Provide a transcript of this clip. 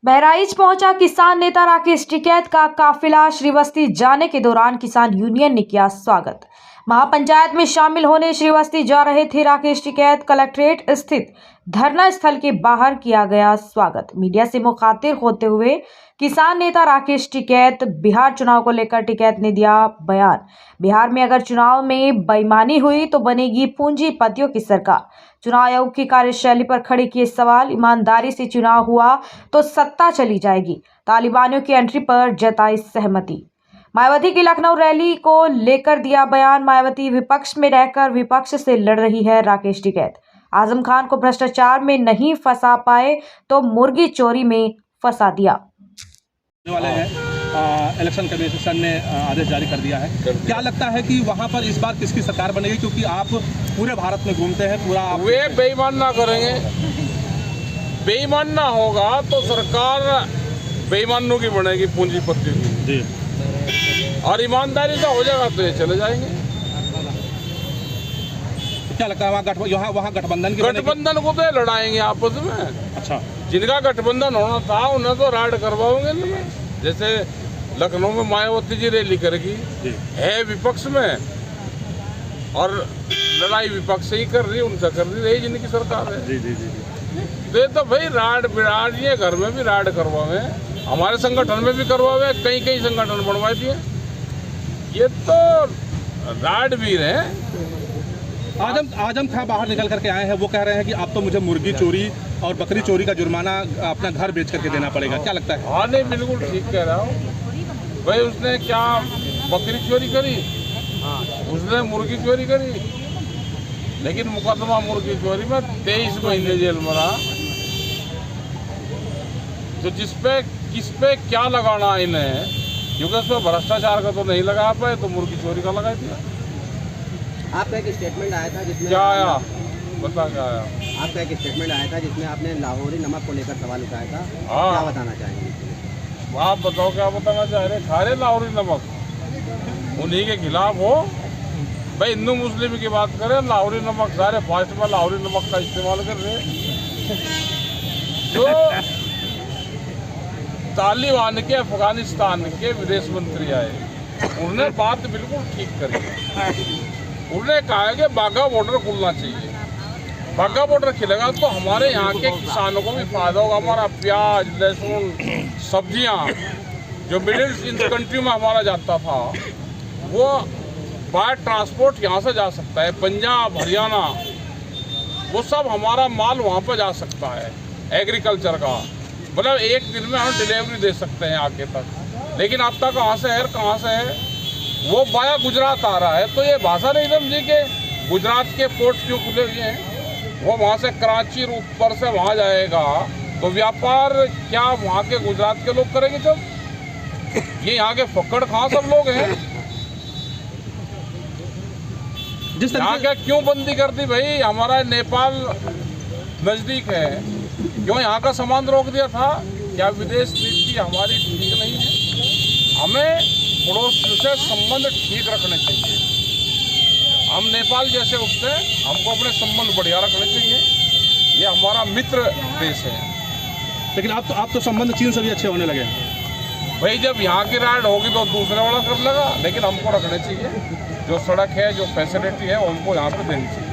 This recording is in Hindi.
बहराइच पहुंचा किसान नेता राकेश टिकैत का काफिला। श्रीवस्ती जाने के दौरान किसान यूनियन ने किया स्वागत। महापंचायत में शामिल होने श्रीवस्ती जा रहे थे राकेश टिकैत। कलेक्ट्रेट स्थित धरना स्थल के बाहर किया गया स्वागत। मीडिया से मुखातिब होते हुए किसान नेता राकेश टिकैत बिहार चुनाव को लेकर टिकैत ने दिया बयान। बिहार में अगर चुनाव में बेईमानी हुई तो बनेगी पूंजीपतियों की सरकार। चुनाव आयोग की कार्यशैली पर खड़े किए सवाल। ईमानदारी से चुनाव हुआ तो सत्ता चली जाएगी। तालिबानियों की एंट्री पर जताई सहमति। मायावती की लखनऊ रैली को लेकर दिया बयान। मायावती विपक्ष में रहकर विपक्ष से लड़ रही है। राकेश टिकैत आजम खान को भ्रष्टाचार में नहीं फंसा पाए तो मुर्गी चोरी में फंसा दिया। वाले हैं इलेक्शन कमीशन ने आदेश जारी कर दिया है। क्या लगता है कि वहां पर इस बार किसकी सरकार बनेगी, क्योंकि आप पूरे भारत में घूमते हैं, पूरा वे बेईमान ना करेंगे। बेईमान ना होगा तो सरकार बेईमानों की बनेगी, पूंजीपतियों की जी। और ईमानदारी से हो जाएगा तो ये चले जाएंगे। क्या लगता है वहाँ गठबंधन को तो लड़ाएंगे आपस में। अच्छा, जिनका गठबंधन होना था उन्हें तो राइड करवाओगे ना। जैसे लखनऊ में मायावती जी रैली करेगी, है विपक्ष में और लड़ाई विपक्ष से ही कर रही, उनसे कर रही जिनकी सरकार है। जी। तो भाई राड बिराड ये घर में भी राड करवावे, हमारे संगठन में भी करवावे, कई संगठन बनवा दिए। ये तो राड वीर है। आजम खां बाहर निकल करके आए हैं, वो कह रहे हैं कि अब तो मुझे मुर्गी चोरी और बकरी चोरी का जुर्माना अपना घर बेच करके देना पड़ेगा। क्या लगता है? हाँ नहीं, बिल्कुल ठीक कह रहा हूँ भाई। उसने क्या बकरी चोरी करी, उसने मुर्गी चोरी करी, लेकिन मुकदमा मुर्गी चोरी में 23 महीने जेल में रहा। तो किस पे क्या लगाना इन्हें, क्योंकि उसमें भ्रष्टाचार का तो नहीं लगा पाए तो मुर्गी चोरी का लगा दिया। आपका एक स्टेटमेंट आया था जिसमें क्या आया बता क्या आया? आपका एक स्टेटमेंट आया था जिसमें आपने लाहौरी नमक को लेकर सवाल उठाया था। क्या बताना चाहेंगे? आप बताओ क्या बताना चाह रहे? खा रहे लाहौरी नमक, उन्हीं के खिलाफ हो भाई। हिंदू मुस्लिम की बात करें, लाहौरी नमक सारे फास्ट में लाहौरी नमक का इस्तेमाल कर रहे। तो तालिबान के अफगानिस्तान के विदेश मंत्री आए, उन्होंने बात बिल्कुल ठीक करी। उन्होंने कहा कि बाघा बॉर्डर खुलना चाहिए। बाघा बॉर्डर खिलेगा तो हमारे यहाँ के किसानों को भी फायदा होगा। हमारा प्याज, लहसुन, सब्जियाँ जो मिडिल ईस्ट कंट्री में हमारा जाता था, वो बाय ट्रांसपोर्ट यहाँ से जा सकता है। पंजाब, हरियाणा, वो सब हमारा माल वहाँ पर जा सकता है। एग्रीकल्चर का मतलब एक दिन में हम डिलीवरी दे सकते हैं आगे तक। लेकिन अब तक कहाँ से है वो बाया गुजरात आ रहा है। तो ये भाषा नहीं समझी कि गुजरात के पोर्ट क्यों खुले हुए हैं। वो वहाँ से कराची ऊपर से वहाँ जाएगा तो व्यापार क्या वहाँ के गुजरात के लोग करेंगे? जब ये यहाँ के फक्कड़ खां सब लोग हैं, यहाँ के क्यों बंदी कर दी भाई? हमारा नेपाल नज़दीक है, क्यों यहाँ का सामान रोक दिया था? क्या विदेश नीति हमारी ठीक नहीं है? हमें पड़ोसियों से संबंध ठीक रखने चाहिए। हम नेपाल जैसे उठते, हमको अपने संबंध बढ़िया रखने चाहिए। ये हमारा मित्र देश है। लेकिन आप तो संबंध चीन से भी अच्छे होने लगे भाई। जब यहाँ की राइड होगी तो दूसरे वाला कर लेगा, लेकिन हमको रखने चाहिए। जो सड़क है, जो फैसिलिटी है, वो हमको यहाँ पे देनी चाहिए।